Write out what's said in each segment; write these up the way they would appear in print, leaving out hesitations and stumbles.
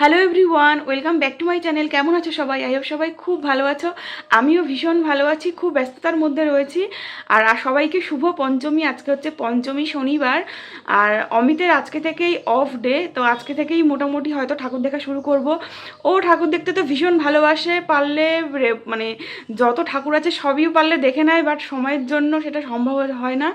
Hello everyone, welcome back to my channel. কেমন আছো সবাই? আই হোপ সবাই খুব ভালো আছো। আমিও ভীষণ ভালো আছি, খুব ব্যস্ততার মধ্যে রয়েছি। আর সবাইকে শুভ পঞ্চমী। আজকে হচ্ছে পঞ্চমী, শনিবার। আর অমিতের আজকে থেকেই অফ ডে, তো আজকে থেকেই মোটামুটি হয়তো ঠাকুর দেখা শুরু করব। ও ঠাকুর দেখতে তো ভীষণ ভালোবাসে, পারলে মানে যত ঠাকুর আছে সবই পারলে দেখে নেয়, বাট সময়ের জন্য সেটা সম্ভব হয় না।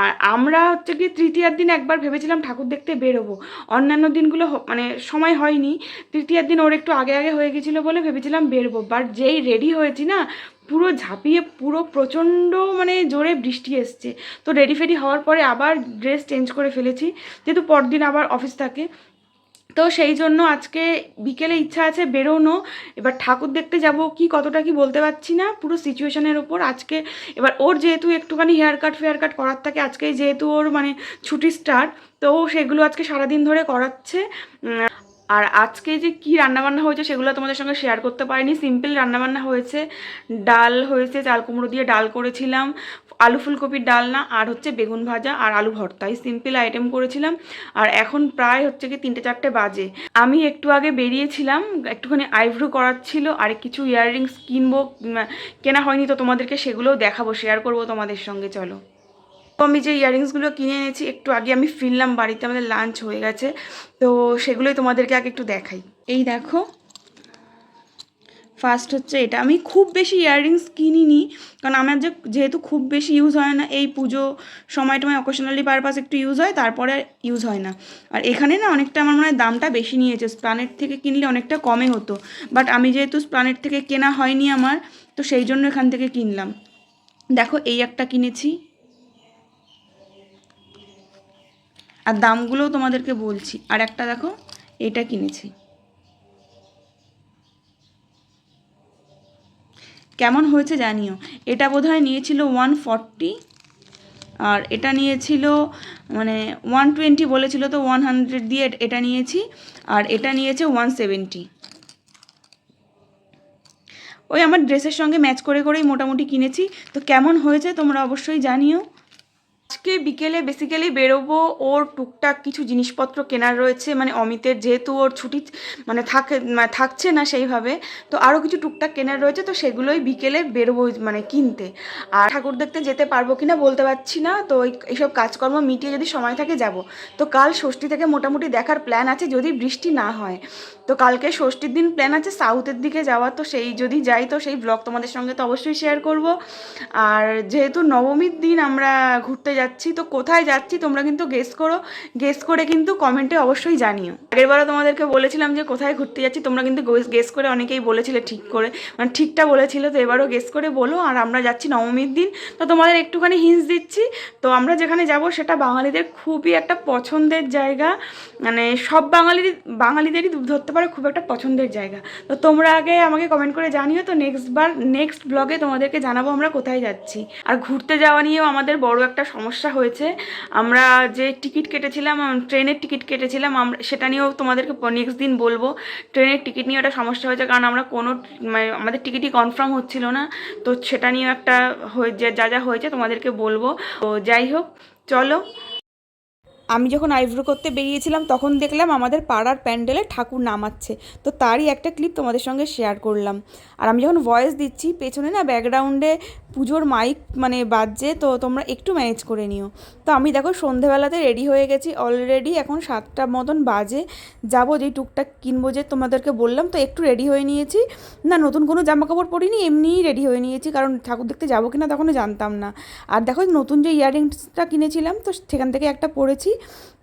আর আমরা হচ্ছে কি তৃতীয়ার দিন একবার ভেবেছিলাম ঠাকুর দেখতে বেরোবো, অন্যান্য দিনগুলো মানে সময় হয়নি। তৃতীয়ার দিন ওর একটু আগে আগে হয়ে গেছিলো বলে ভেবেছিলাম বেরোবো, বাট যেই রেডি হয়েছি না, পুরো ঝাঁপিয়ে পুরো প্রচণ্ড মানে জোরে বৃষ্টি এসছে। তো রেডি ফেডি হওয়ার পরে আবার ড্রেস চেঞ্জ করে ফেলেছি, যেহেতু পরদিন আবার অফিস থাকে। তো সেই জন্য আজকে বিকেলে ইচ্ছা আছে বেরোনো। এবার ঠাকুর দেখতে যাব কি কতটা কি বলতে পারছি না, পুরো সিচুয়েশনের ওপর আজকে। এবার ওর যেহেতু একটুখানি হেয়ার কাট করার থাকে আজকে, যেহেতু ওর মানে ছুটি স্টার্ট, তো সেগুলো আজকে সারাদিন ধরে করাচ্ছে। আর আজকে যে কি রান্নাবান্না হয়েছে সেগুলো তোমাদের সঙ্গে শেয়ার করতে পারিনি। সিম্পল রান্নাবান্না হয়েছে, ডাল হয়েছে, চাল কুমড়ো দিয়ে ডাল করেছিলাম, আলু ফুলকপির ডালনা, আর হচ্ছে বেগুন ভাজা আর আলু ভর্তা। এই সিম্পল আইটেম করেছিলাম। আর এখন প্রায় হচ্ছে কি 3-4টে বাজে। আমি একটু আগে বেরিয়েছিলাম, একটুখানি আইব্রো করার ছিল, আর কিছু ইয়াররিংস কিনবো, কেনা হয়নি, তো তোমাদেরকে সেগুলোও দেখাবো, শেয়ার করবো তোমাদের সঙ্গে। চলো। তো আমি যে ইয়াররিংসগুলো কিনে এনেছি, একটু আগে আমি ফিরলাম বাড়িতে, আমাদের লাঞ্চ হয়ে গেছে, তো সেগুলোই তোমাদেরকে আগে একটু দেখাই। এই দেখো, ফার্স্ট হচ্ছে এটা। আমি খুব বেশি ইয়াররিংস কিনিনি, কারণ আমার যেহেতু খুব বেশি ইউজ হয় না, এই পুজো সময় অকেশনালি পারপাস একটু ইউজ হয়, তারপরে ইউজ হয় না। আর এখানে না অনেকটা আমার মনে হয় দামটা বেশি নিয়েছে, স্প্লানেট থেকে কিনলে অনেকটা কমে হতো, বাট আমি যেহেতু স্প্লানেট থেকে কেনা হয়নি আমার, তো সেই জন্য এখান থেকে কিনলাম। দেখো, এই একটা কিনেছি, আর দামগুলোও তোমাদেরকে বলছি। আর একটা দেখো, এটা কিনেছি। কেমন হয়েছে জানিও। এটা বোধহয় নিয়েছিল 140, আর এটা নিয়েছিল মানে 120 বলেছিল, তো 100 দিয়ে এটা নিয়েছি। আর এটা নিয়েছে 170। ওই আমার ড্রেসের সঙ্গে ম্যাচ করে করেই মোটামুটি কিনেছি। তো কেমন হয়েছে তোমরা অবশ্যই জানিও। আজকে বিকেলে বেসিক্যালি বেরোবো, ওর টুকটাক কিছু জিনিসপত্র কেনার রয়েছে, মানে অমিতের যেহেতু ওর ছুটি মানে থাকছে না সেইভাবে, তো আরও কিছু টুকটাক কেনার রয়েছে, তো সেগুলোই বিকেলে বেরোবো মানে কিনতে। আর ঠাকুর দেখতে যেতে পারবো কি না বলতে পারছি না, তো এইসব কাজকর্ম মিটিয়ে যদি সময় থাকে যাব। তো কাল ষষ্ঠী থেকে মোটামুটি দেখার প্ল্যান আছে, যদি বৃষ্টি না হয়। তো কালকে ষষ্ঠীর দিন প্ল্যান আছে সাউথের দিকে যাওয়া, তো সেই যদি যাই তো সেই ব্লগ তোমাদের সঙ্গে তো অবশ্যই শেয়ার করব। আর যেহেতু নবমীর দিন আমরা ঘুরতে যাচ্ছি, তো কোথায় যাচ্ছি তোমরা কিন্তু গেস করো, গেস করে কিন্তু কমেন্টে অবশ্যই জানিও। আগেরবারও তোমাদেরকে বলেছিলাম যে কোথায় ঘুরতে যাচ্ছি, তোমরা কিন্তু গেস করে অনেকেই বলেছিলে ঠিক করে, মানে ঠিকটা বলেছিল, তো এবারও গেস করে বলো। আর আমরা যাচ্ছি নবমীর দিন, তো তোমাদের একটুখানি হিন্টস দিচ্ছি। তো আমরা যেখানে যাব সেটা বাঙালিদের খুবই একটা পছন্দের জায়গা, মানে সব বাঙালিদেরই ধরতে পারে খুব একটা পছন্দের জায়গা। তো তোমরা আগে আমাকে কমেন্ট করে জানিও, তো নেক্সট ব্লগে তোমাদেরকে জানাবো আমরা কোথায় যাচ্ছি। আর ঘুরতে যাওয়া নিয়েও আমাদের বড় একটা সমস্যা হয়েছে। আমরা যে টিকিট কেটেছিলাম, ট্রেনের টিকিট কেটেছিলাম, আমরা সেটা নিয়েও তোমাদেরকে নেক্সট দিন বলবো। ট্রেনের টিকিট নিয়েও একটা সমস্যা হয়েছে, কারণ আমরা কোনো মানে আমাদের টিকিটই কনফার্ম হচ্ছিল না, তো সেটা নিয়েও একটা যা যা হয়েছে তোমাদেরকে বলবো। তো যাই হোক, চলো। আমি যখন আইব্রো করতে বেরিয়েছিলাম তখন দেখলাম আমাদের পাড়ার প্যান্ডেলে ঠাকুর নামাচ্ছে, তো তারই একটা ক্লিপ তোমাদের সঙ্গে শেয়ার করলাম। আর আমি যখন ভয়েস দিচ্ছি পেছনে না ব্যাকগ্রাউন্ডে পুজোর মাইক মানে বাজছে, তো তোমরা একটু ম্যানেজ করে নিও। তো আমি দেখো সন্ধেবেলাতে রেডি হয়ে গেছি অলরেডি, এখন 7টা মতন বাজে। যাবো যেই টুকটাক কিনবো যে তোমাদেরকে বললাম, তো একটু রেডি হয়ে নিয়েছি। না নতুন কোনো জামা কাপড় পরিনি, এমনিই রেডি হয়ে নিয়েছি, কারণ ঠাকুর দেখতে যাবো কিনা তখনও জানতাম না। আর দেখো নতুন যে ইয়াররিংসটা কিনেছিলাম, তো সেখান থেকে একটা পরেছি।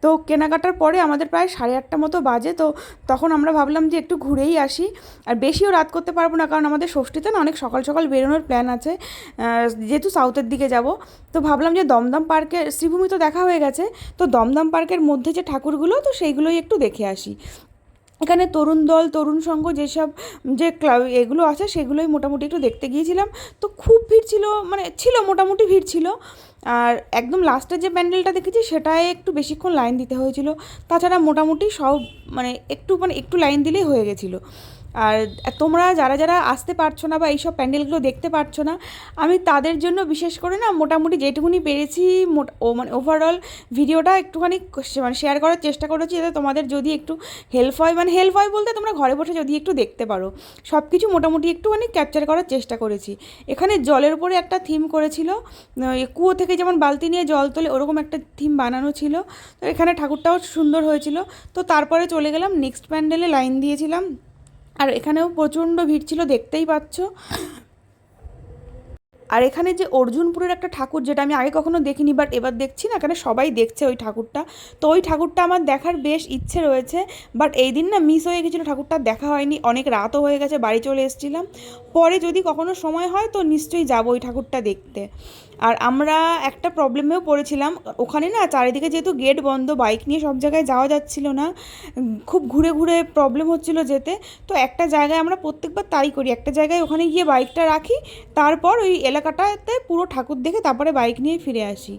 তো কেনাকাটার পরে আমাদের প্রায় 8:30 মতো বাজে, তো তখন আমরা ভাবলাম যে একটু ঘুরেই আসি। আর বেশিও রাত করতে পারবো না, কারণ আমাদের ষষ্ঠীতে না অনেক সকাল সকাল বেরোনোর প্ল্যান আছে, যেহেতু সাউথের দিকে যাব। তো ভাবলাম যে দমদম পার্কে, শ্রীভূমি তো দেখা হয়ে গেছে, তো দমদম পার্কের মধ্যে যে ঠাকুরগুলো, তো সেইগুলোই একটু দেখে আসি। এখানে তরুণ দল, তরুণ সংঘ যেসব যে ক্লাব এগুলো আছে সেগুলোই মোটামুটি একটু দেখতে গিয়েছিলাম। তো খুব ভিড় ছিল, মানে ছিল মোটামুটি ভিড় ছিল। আর একদম লাস্টের যে প্যান্ডেলটা দেখেছি সেটায় একটু বেশিক্ষণ লাইন দিতে হয়েছিল, তাছাড়া মোটামুটি সব মানে একটু লাইন দিলেই হয়ে গেছিলো। আর তোমরা যারা যারা আসতে পারছো না বা এইসব প্যান্ডেলগুলো দেখতে পারছো না, আমি তাদের জন্য বিশেষ করে না মোটামুটি যেটুকুনি পেরেছি মানে ওভারঅল ভিডিওটা একটুখানি মানে শেয়ার করার চেষ্টা করেছি, যাতে তোমাদের যদি একটু হেল্প হয়, মানে হেল্প হয় বলতে তোমরা ঘরে বসে যদি একটু দেখতে পারো। সব কিছু মোটামুটি একটুখানি ক্যাপচার করার চেষ্টা করেছি। এখানে জলের উপরে একটা থিম করেছিল, কুয়ো থেকে যেমন বালতি নিয়ে জল তোলে ওরকম একটা থিম বানানো ছিল। তো এখানে ঠাকুরটাও সুন্দর হয়েছিল। তো তারপরে চলে গেলাম নেক্সট প্যান্ডেলে, লাইন দিয়েছিলাম। আর এখানেও প্রচণ্ড ভিড় ছিল, দেখতেই পাচ্ছ। আর এখানে যে অর্জুনপুরের একটা ঠাকুর, যেটা আমি আগে কখনো দেখিনি বাট এবার দেখছি না, এখানে সবাই দেখছে ওই ঠাকুরটা। তো ওই ঠাকুরটা আমার দেখার বেশ ইচ্ছে রয়েছে, বাট এই দিন না মিস হয়ে গেছিলো, ঠাকুরটা দেখা হয়নি, অনেক রাতও হয়ে গেছে, বাড়ি চলে এসেছিলাম। পরে যদি কখনো সময় হয় তো নিশ্চয়ই যাবো ওই ঠাকুরটা দেখতে। আর আমরা একটা প্রবলেমেও পড়েছিলাম, ওখানে না চারিদিকে যেহেতু গেট বন্ধ, বাইক নিয়ে সব জায়গায় যাওয়া যাচ্ছিল না, খুব ঘুরে ঘুরে প্রবলেম হচ্ছিল যেতে। তো একটা জায়গায় আমরা প্রত্যেকবার তাই করি, একটা জায়গায় ওখানে গিয়ে বাইকটা রাখি, তারপর ওই এলাকাটাতে পুরো ঠাকুর দেখে তারপরে বাইক নিয়ে ফিরে আসি।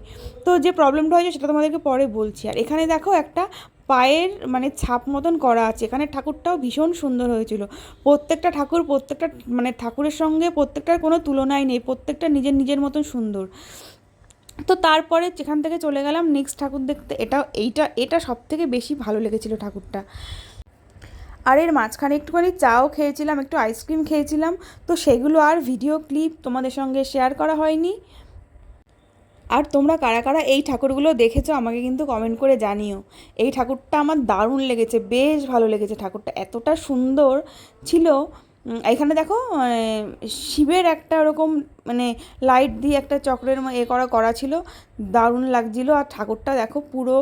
তো যে প্রবলেমটা হয়েছে সেটা তোমাদেরকে পরে বলছি। আর এখানে দেখো একটা পায়ের মানে ছাপ মতন করা আছে, এখানে ঠাকুরটাও ভীষণ সুন্দর হয়েছিল। প্রত্যেকটা ঠাকুর প্রত্যেকটা মানে ঠাকুরের সঙ্গে প্রত্যেকটার কোনো তুলনাই নেই, প্রত্যেকটা নিজের নিজের মতন সুন্দর। তো তারপরে যেখান থেকে চলে গেলাম নেক্সট ঠাকুর দেখতে। এটা সব থেকে বেশি ভালো লেগেছিল ঠাকুরটা। আর এর মাঝখানে একটুখানি চাও খেয়েছিলাম, একটু আইসক্রিম খেয়েছিলাম। তো সেগুলো আর ভিডিও ক্লিপ তোমাদের সঙ্গে শেয়ার করা হয়নি। আর তোমরা কারা কারা এই ঠাকুরগুলো দেখেছো আমাকে কিন্তু কমেন্ট করে জানিও। এই ঠাকুরটা আমার দারুণ লেগেছে, বেশ ভালো লেগেছে, ঠাকুরটা এতটা সুন্দর ছিল। এখানে দেখো শিবের একটা ওরকম মানে লাইট দিয়ে একটা চক্রের করা ছিল, দারুণ লাগছিল। আর ঠাকুরটা দেখো পুরো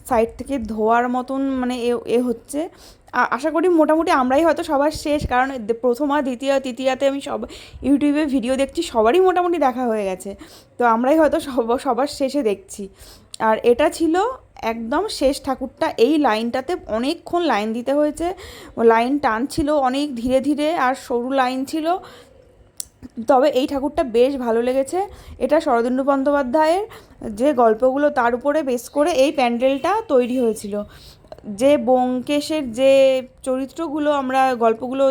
সাইড থেকে ধোয়ার মতন মানে হচ্ছে। আশা করি মোটামুটি আমরাই হয়তো সবার শেষ, কারণ প্রথমা দ্বিতীয় তৃতীয়াতে আমি সব ইউটিউবে ভিডিও দেখছি, সবারই মোটামুটি দেখা হয়ে গেছে। তো আমরাই হয়তো সবার শেষে দেখছি। আর এটা ছিল একদম শেষ ঠাকুরটা। এই লাইনটাতে অনেকক্ষণ লাইন দিতে হয়েছে, লাইন টানছিল অনেক ধীরে ধীরে, আর সরু লাইন ছিল। তবে এই ঠাকুরটা বেশ ভালো লেগেছে। এটা শরদিন্দু বন্দ্যোপাধ্যায়ের যে গল্পগুলো তার উপরে বেস করে এই প্যান্ডেলটা তৈরি হয়েছিল। যে ব্যোমকেশের যে চরিত্রগুলো আমরা গল্পগুলো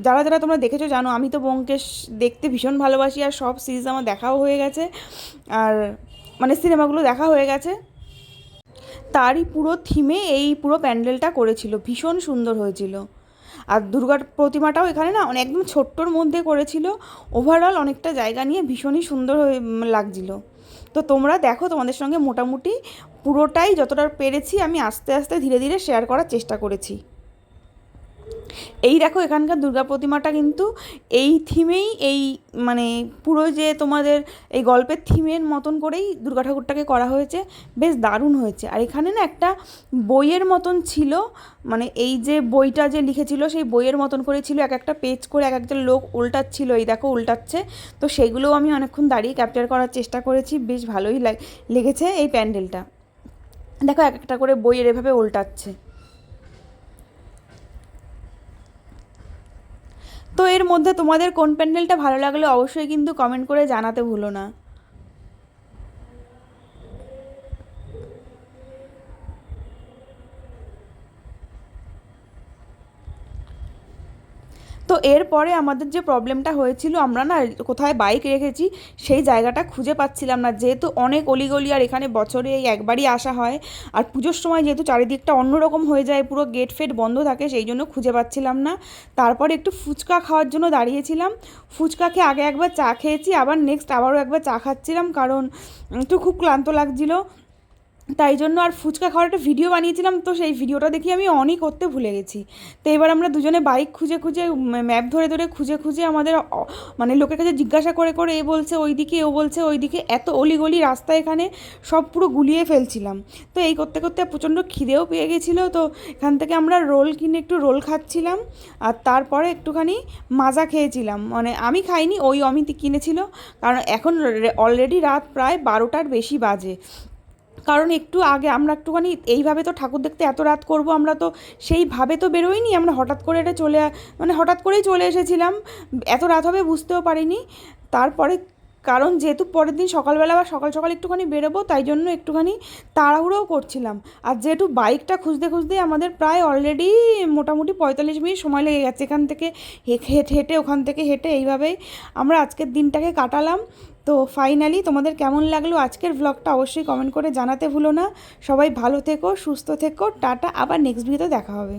যারা যারা তোমরা দেখেছো জানো, আমি তো ব্যোমকেশ দেখতে ভীষণ ভালোবাসি, আর সব সিরিজ আমার দেখাও হয়ে গেছে, আর মানে সিনেমাগুলো দেখা হয়ে গেছে। তারই পুরো থিমে এই পুরো প্যান্ডেলটা করেছিল, ভীষণ সুন্দর হয়েছিল। আর দুর্গার প্রতিমাটাও এখানে না একদম ছোট্টর মধ্যে করেছিল, ওভারঅল অনেকটা জায়গা নিয়ে ভীষণই সুন্দর হয়ে লাগছিল। তো তোমরা দেখো, তোমাদের সঙ্গে মোটামুটি পুরোটাই যতটা পেরেছি আমি আস্তে আস্তে ধীরে ধীরে শেয়ার করার চেষ্টা করেছি। এই দেখো এখানকার দুর্গা প্রতিমাটা কিন্তু এই থিমেই, এই মানে পুরো যে তোমাদের এই গল্পের থিমের মতন করেই দুর্গা ঠাকুরটাকে করা হয়েছে, বেশ দারুণ হয়েছে। আর এখানে না একটা বইয়ের মতন ছিল, মানে এই যে বইটা যে লিখেছিল সেই বইয়ের মতন করে ছিল, এক একটা পেজ করে এক একটা লোক উল্টাচ্ছিল, এই দেখো উল্টাচ্ছে। তো সেগুলোও আমি অনেকক্ষণ দাঁড়িয়ে ক্যাপচার করার চেষ্টা করেছি, বেশ ভালোই লেগেছে এই প্যান্ডেলটা। দেখো এক একটা করে বইয়ের এভাবে উল্টাচ্ছে। তো এর মধ্যে তোমাদের কোন প্যান্ডেলটা ভালো লাগলো অবশ্যই কিন্তু কমেন্ট করে জানাতে ভুলো না। তো এরপরে আমাদের যে প্রবলেমটা হয়েছিল, আমরা না কোথায় বাইক রেখেছি সেই জায়গাটা খুঁজে পাচ্ছিলাম না, যেহেতু অনেক অলিগলি, আর এখানে বছরে এই একবারই আসা হয়। আর পুজোর সময় যেহেতু চারিদিকটা অন্যরকম হয়ে যায়, পুরো গেট ফেট বন্ধ থাকে, সেই জন্য খুঁজে পাচ্ছিলাম না। তারপরে একটু ফুচকা খাওয়ার জন্য দাঁড়িয়েছিলাম, ফুচকা খেয়ে আগে একবার চা খেয়েছি, আবার নেক্সট আবারও একবার চা খাচ্ছিলাম, কারণ একটু খুব ক্লান্ত লাগছিলো। তাই জন্য আর ফুচকা খাওয়ার একটা ভিডিও বানিয়েছিলাম, তো সেই ভিডিওটা দেখি আমি অনই করতে ভুলে গেছি। তো এবার আমরা দুজনে বাইক খুঁজে খুঁজে ম্যাপ ধরে ধরে খুঁজে খুঁজে আমাদের মানে লোকের কাছে জিজ্ঞাসা করে করে এ বলছে ওইদিকে, ও বলছে ওইদিকে, এত অলিগলি রাস্তা এখানে, সব পুরো গুলিয়ে ফেলছিলাম। তো এই করতে করতে প্রচণ্ড খিদেও পেয়ে গেছিলো, তো এখান থেকে আমরা রোল কিনে একটু রোল খাচ্ছিলাম, আর তারপরে একটুখানি মাজা খেয়েছিলাম। মানে আমি খাইনি, ওই অমিত কিনেছিল, কারণ এখন অলরেডি রাত প্রায় 12টার বেশি বাজে। কারণ একটু আগে আমরা একটুখানি এইভাবে তো ঠাকুর দেখতে এত রাত করব আমরা তো সেইভাবে তো বেরোইনি, আমরা হঠাৎ করে এটা হঠাৎ করেই চলে এসেছিলাম, এত রাত হবে বুঝতেও পারিনি। তারপরে কারণ যেহেতু পরের দিন সকালবেলা বা সকাল সকাল একটুখানি বেরোবো, তাই জন্য একটুখানি তাড়াহুড়োও করছিলাম। আর যেহেতু বাইকটা খুঁজতে খুঁজতেই আমাদের প্রায় অলরেডি মোটামুটি 45 মিনিট সময় লেগে গেছে, এখান থেকে হেঁটে ওখান থেকে হেঁটে, এইভাবেই আমরা আজকের দিনটাকে কাটালাম। তো ফাইনালি তোমাদের কেমন লাগলো আজকের ব্লগটা অবশ্যই কমেন্ট করে জানাতে ভুলো না। সবাই ভালো থেকো, সুস্থ থেকো, টাটা, আবার নেক্সট ভিডিওতে দেখা হবে।